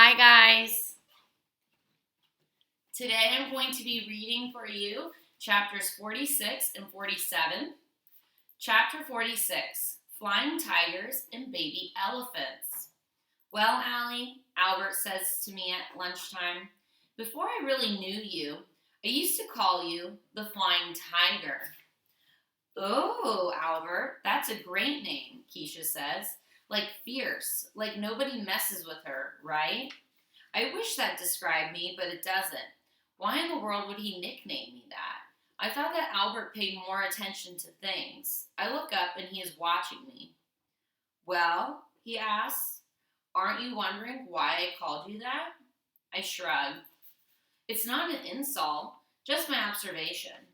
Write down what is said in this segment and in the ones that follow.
Hi guys! Today I'm going to be reading for you chapters 46 and 47. Chapter 46, Flying Tigers and Baby Elephants. Well, Allie, Albert says to me at lunchtime, before I really knew you, I used to call you the Flying Tiger. Oh, Albert, that's a great name, Keisha says. Like fierce, like nobody messes with her, right? I wish that described me, but it doesn't. Why in the world would he nickname me that? I thought that Albert paid more attention to things. I look up and he is watching me. Well, he asks, aren't you wondering why I called you that? I shrug. It's not an insult, just my observation.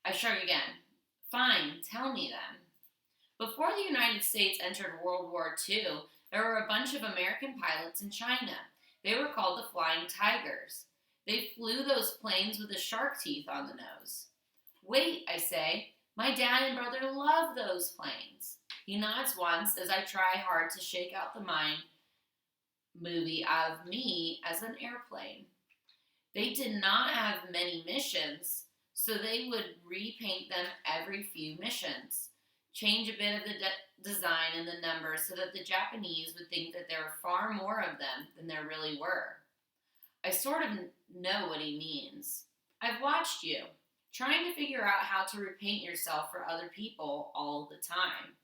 I shrug again. Fine, tell me then. Before the United States entered World War II, there were a bunch of American pilots in China. They were called the Flying Tigers. They flew those planes with the shark teeth on the nose. Wait, I say, my dad and brother love those planes. He nods once as I try hard to shake out the mind movie out of me as an airplane. They did not have many missions, so they would repaint them every few missions, change a bit of the design and the numbers so that the Japanese would think that there were far more of them than there really were. I sort of know what he means. I've watched you, trying to figure out how to repaint yourself for other people all the time,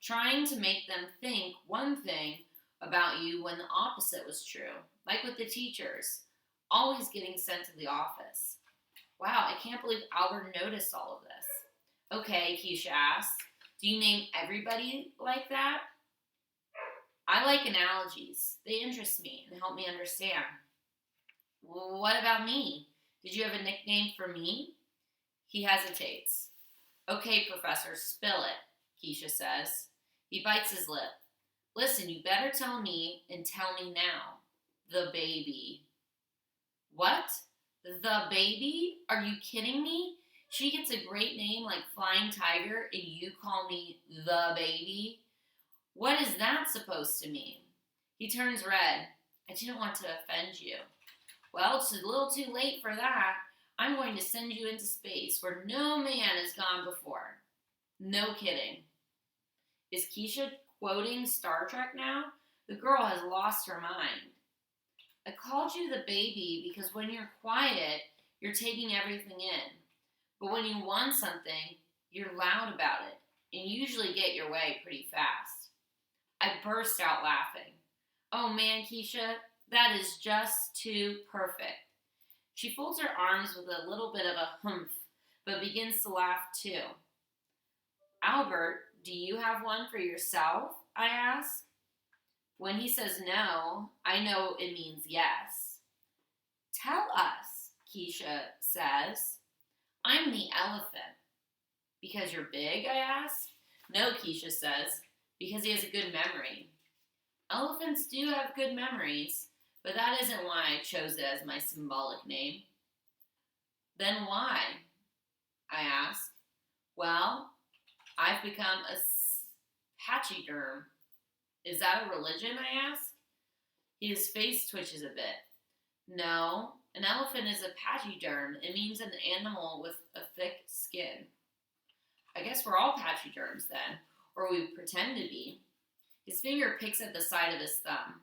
trying to make them think one thing about you when the opposite was true, like with the teachers, always getting sent to the office. Wow, I can't believe Albert noticed all of this. Okay, Keisha asks, do you name everybody like that? I like analogies. They interest me and help me understand. Well, what about me? Did you have a nickname for me? He hesitates. Okay, Professor, spill it, Keisha says. He bites his lip. Listen, you better tell me and tell me now. The baby. What? The baby? Are you kidding me? She gets a great name like Flying Tiger and you call me the baby? What is that supposed to mean? He turns red. I didn't want to offend you. Well, it's a little too late for that. I'm going to send you into space where no man has gone before. No kidding. Is Keisha quoting Star Trek now? The girl has lost her mind. I called you the baby because when you're quiet, you're taking everything in. But when you want something, you're loud about it and usually get your way pretty fast. I burst out laughing. Oh man, Keisha, that is just too perfect. She folds her arms with a little bit of a humph, but begins to laugh too. Albert, do you have one for yourself? I ask. When he says no, I know it means yes. Tell us, Keisha says. I'm the elephant. Because you're big, I ask. No, Keisha says, because he has a good memory. Elephants do have good memories, but that isn't why I chose it as my symbolic name. Then why? I ask. Well, I've become a pachyderm. Is that a religion, I ask? His face twitches a bit. No, an elephant is a pachyderm. It means an animal with a thick skin. I guess we're all pachyderms then, or we pretend to be. His finger picks at the side of his thumb.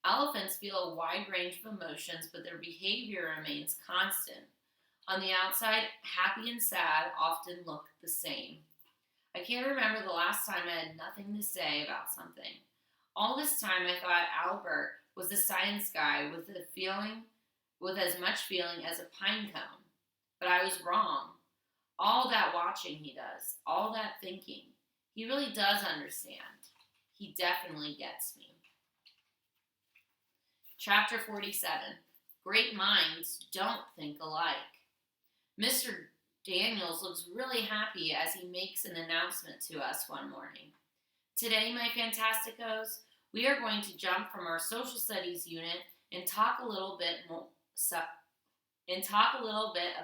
Elephants feel a wide range of emotions, but their behavior remains constant. On the outside, happy and sad often look the same. I can't remember the last time I had nothing to say about something. All this time I thought Albert was the science guy with as much feeling as a pine cone. But I was wrong. All that watching he does, all that thinking, he really does understand. He definitely gets me. Chapter 47, Great Minds Don't Think Alike. Mr. Daniels looks really happy as he makes an announcement to us one morning. Today, my Fantasticos, we are going to jump from our social studies unit and talk a little bit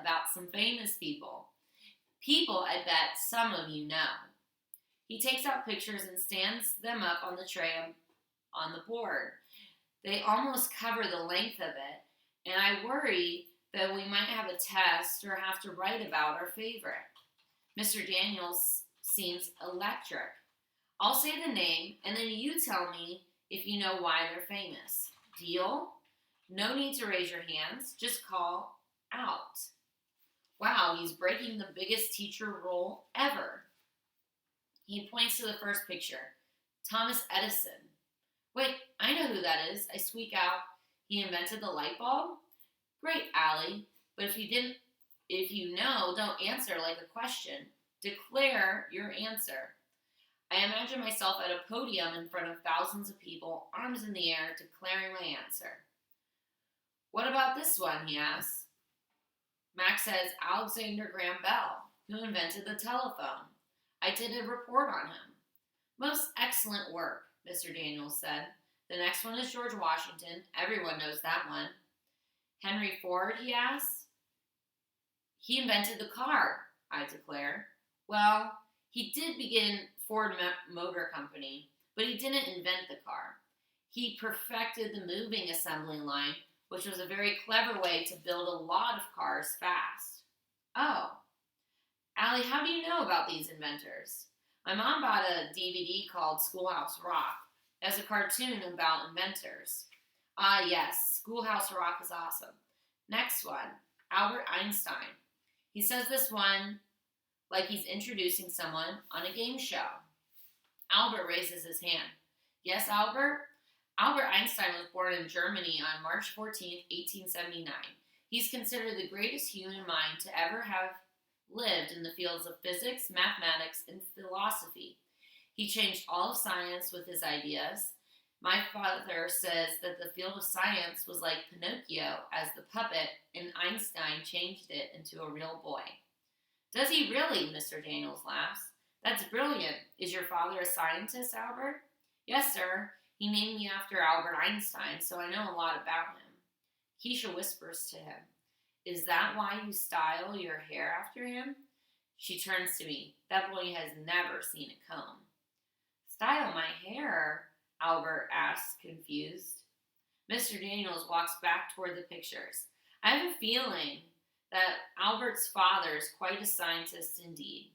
about some famous people. People I bet some of you know. He takes out pictures and stands them up on the tray on the board. They almost cover the length of it, and I worry that we might have a test or have to write about our favorite. Mr. Daniels seems electric. I'll say the name, and then you tell me if you know why they're famous. Deal? No need to raise your hands, just call out. Wow, he's breaking the biggest teacher rule ever. He points to the first picture. Thomas Edison. Wait, I know who that is. I squeak out. He invented the light bulb? Great, Allie. But if you know, don't answer like a question. Declare your answer. I imagine myself at a podium in front of thousands of people, arms in the air, declaring my answer. What about this one, he asks. Max says Alexander Graham Bell, who invented the telephone. I did a report on him. Most excellent work, Mr. Daniels said. The next one is George Washington. Everyone knows that one. Henry Ford, he asks. He invented the car, I declare. Well, he did begin Ford Motor Company, but he didn't invent the car. He perfected the moving assembly line, which was a very clever way to build a lot of cars fast. Oh, Allie, how do you know about these inventors? My mom bought a DVD called Schoolhouse Rock as a cartoon about inventors. Ah, yes, Schoolhouse Rock is awesome. Next one, Albert Einstein. He says this one like he's introducing someone on a game show. Albert raises his hand. Yes, Albert? Albert Einstein was born in Germany on March 14, 1879. He's considered the greatest human mind to ever have lived in the fields of physics, mathematics, and philosophy. He changed all of science with his ideas. My father says that the field of science was like Pinocchio as the puppet, and Einstein changed it into a real boy. Does he really? Mr. Daniels laughs. That's brilliant. Is your father a scientist, Albert? Yes, sir. He named me after Albert Einstein, so I know a lot about him. Keisha whispers to him, Is that why you style your hair after him? She turns to me. That boy has never seen a comb. Style my hair? Albert asks, confused. Mr. Daniels walks back toward the pictures. I have a feeling that Albert's father is quite a scientist indeed.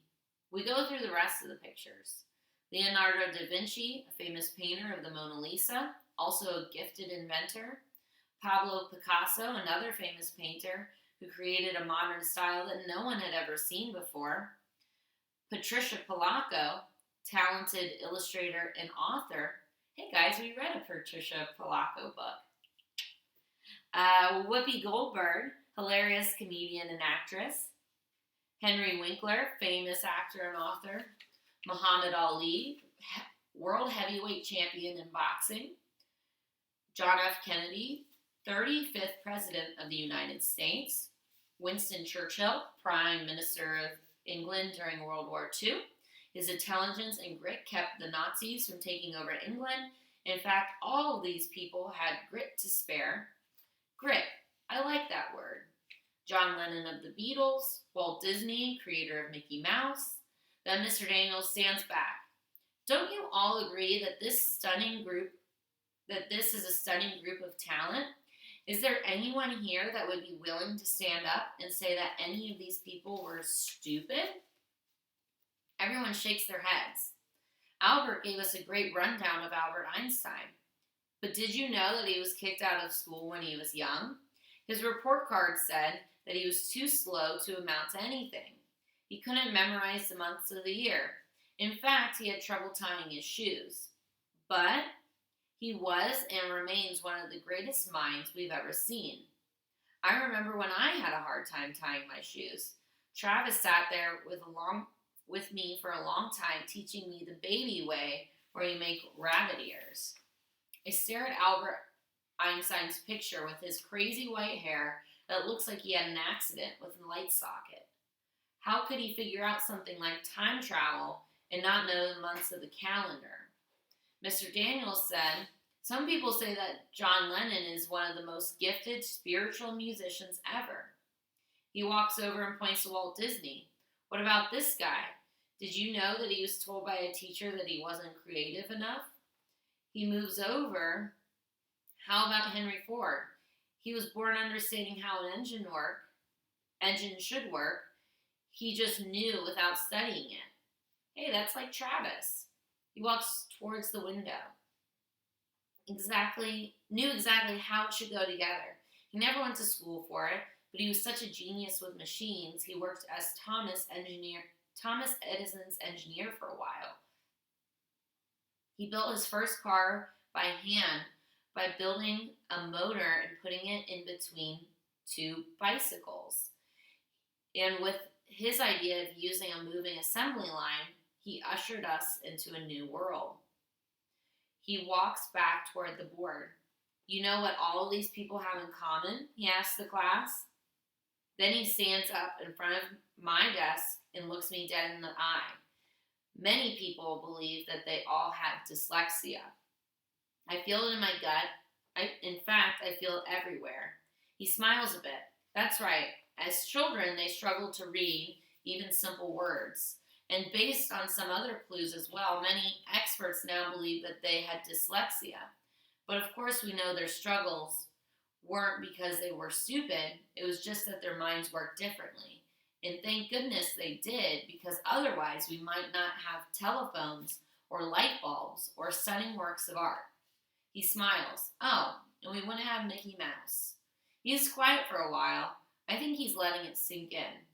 We go through the rest of the pictures. Leonardo da Vinci, a famous painter of the Mona Lisa, also a gifted inventor. Pablo Picasso, another famous painter who created a modern style that no one had ever seen before. Patricia Polacco, talented illustrator and author. Hey guys, we read a Patricia Polacco book. Whoopi Goldberg, hilarious comedian and actress. Henry Winkler, famous actor and author. Muhammad Ali, world heavyweight champion in boxing. John F. Kennedy, 35th President of the United States. Winston Churchill, Prime Minister of England during World War II. His intelligence and grit kept the Nazis from taking over England. In fact, all of these people had grit to spare. Grit, I like that word. John Lennon of the Beatles, Walt Disney, creator of Mickey Mouse. Then Mr. Daniels stands back. Don't you all agree that this is a stunning group of talent? Is there anyone here that would be willing to stand up and say that any of these people were stupid? Everyone shakes their heads. Albert gave us a great rundown of Albert Einstein. But did you know that he was kicked out of school when he was young? His report card said that he was too slow to amount to anything. He couldn't memorize the months of the year. In fact, he had trouble tying his shoes. But he was and remains one of the greatest minds we've ever seen. I remember when I had a hard time tying my shoes. Travis sat there with me for a long time, teaching me the baby way where you make rabbit ears. I stare at Albert Einstein's picture with his crazy white hair that looks like he had an accident with a light socket. How could he figure out something like time travel and not know the months of the calendar? Mr. Daniels said, some people say that John Lennon is one of the most gifted spiritual musicians ever. He walks over and points to Walt Disney. What about this guy? Did you know that he was told by a teacher that he wasn't creative enough? He moves over. How about Henry Ford? He was born understanding how an engine should work. He just knew without studying it. Hey, that's like Travis. He walks towards the window. Knew exactly how it should go together. He never went to school for it, but he was such a genius with machines. He worked as Thomas Edison's engineer for a while. He built his first car by hand by building a motor and putting it in between two bicycles. And with his idea of using a moving assembly line, he ushered us into a new world. He walks back toward the board. You know what all of these people have in common? He asks the class. Then he stands up in front of my desk and looks me dead in the eye. Many people believe that they all have dyslexia. I feel it in my gut. In fact, I feel it everywhere. He smiles a bit. That's right. As children, they struggle to read even simple words. And based on some other clues as well, many experts now believe that they had dyslexia. But of course, we know their struggles weren't because they were stupid. It was just that their minds worked differently. And thank goodness they did, because otherwise we might not have telephones or light bulbs or stunning works of art. He smiles. Oh, and we wouldn't have Mickey Mouse. He's quiet for a while. I think he's letting it sink in.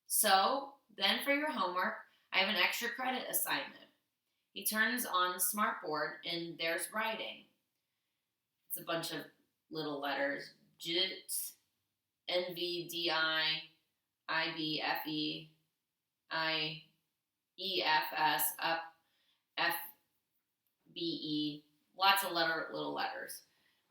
So, then for your homework, I have an extra credit assignment. He turns on the smartboard and there's writing. It's a bunch of little letters. JIT, NVDI, IBFE, IEFS, up, FBE, lots of little letters.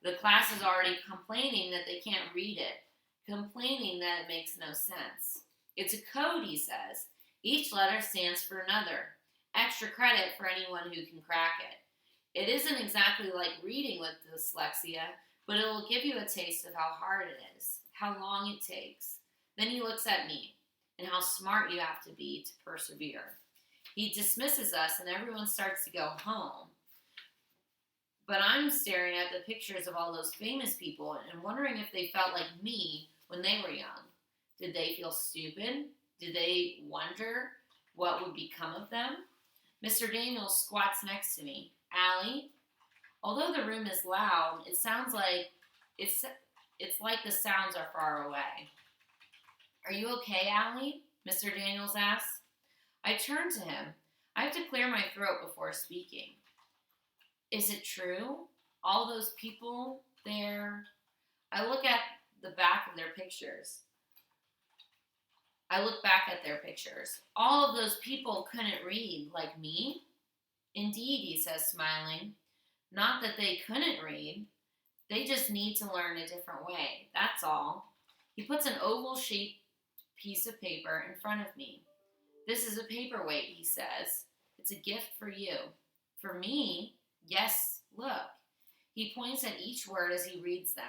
The class is already complaining that they can't read it, complaining that it makes no sense. It's a code, he says. Each letter stands for another. Extra credit for anyone who can crack it. It isn't exactly like reading with dyslexia, but it will give you a taste of how hard it is, how long it takes. Then he looks at me and how smart you have to be to persevere. He dismisses us and everyone starts to go home. But I'm staring at the pictures of all those famous people and wondering if they felt like me when they were young. Did they feel stupid? Did they wonder what would become of them? Mr. Daniels squats next to me. Allie, although the room is loud, it sounds like it's like the sounds are far away. Are you okay, Allie? Mr. Daniels asks. I turn to him. I have to clear my throat before speaking. Is it true? All those people there? I look at the back of their pictures. I look back at their pictures. All of those people couldn't read like me. Indeed, he says, smiling. Not that they couldn't read. They just need to learn a different way. That's all. He puts an oval-shaped piece of paper in front of me. This is a paperweight, he says. It's a gift for you. For me? Yes, look. He points at each word as he reads them.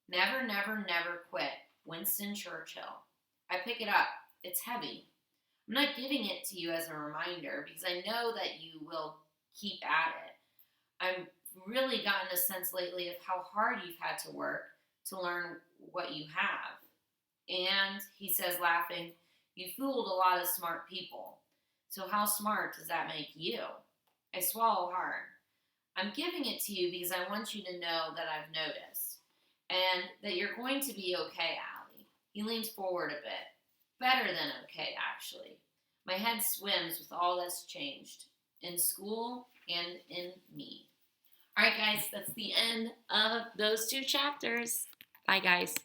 Never, never, never quit. Winston Churchill. I pick it up. It's heavy. I'm not giving it to you as a reminder because I know that you will keep at it. I've really gotten a sense lately of how hard you've had to work to learn what you have. And, he says laughing, you fooled a lot of smart people. So how smart does that make you? I swallow hard. I'm giving it to you because I want you to know that I've noticed. And that you're going to be okay, Allie. He leans forward a bit. Better than okay, actually. My head swims with all that's changed. In school and in me. All right, guys, that's the end of those 2 chapters. Bye, guys.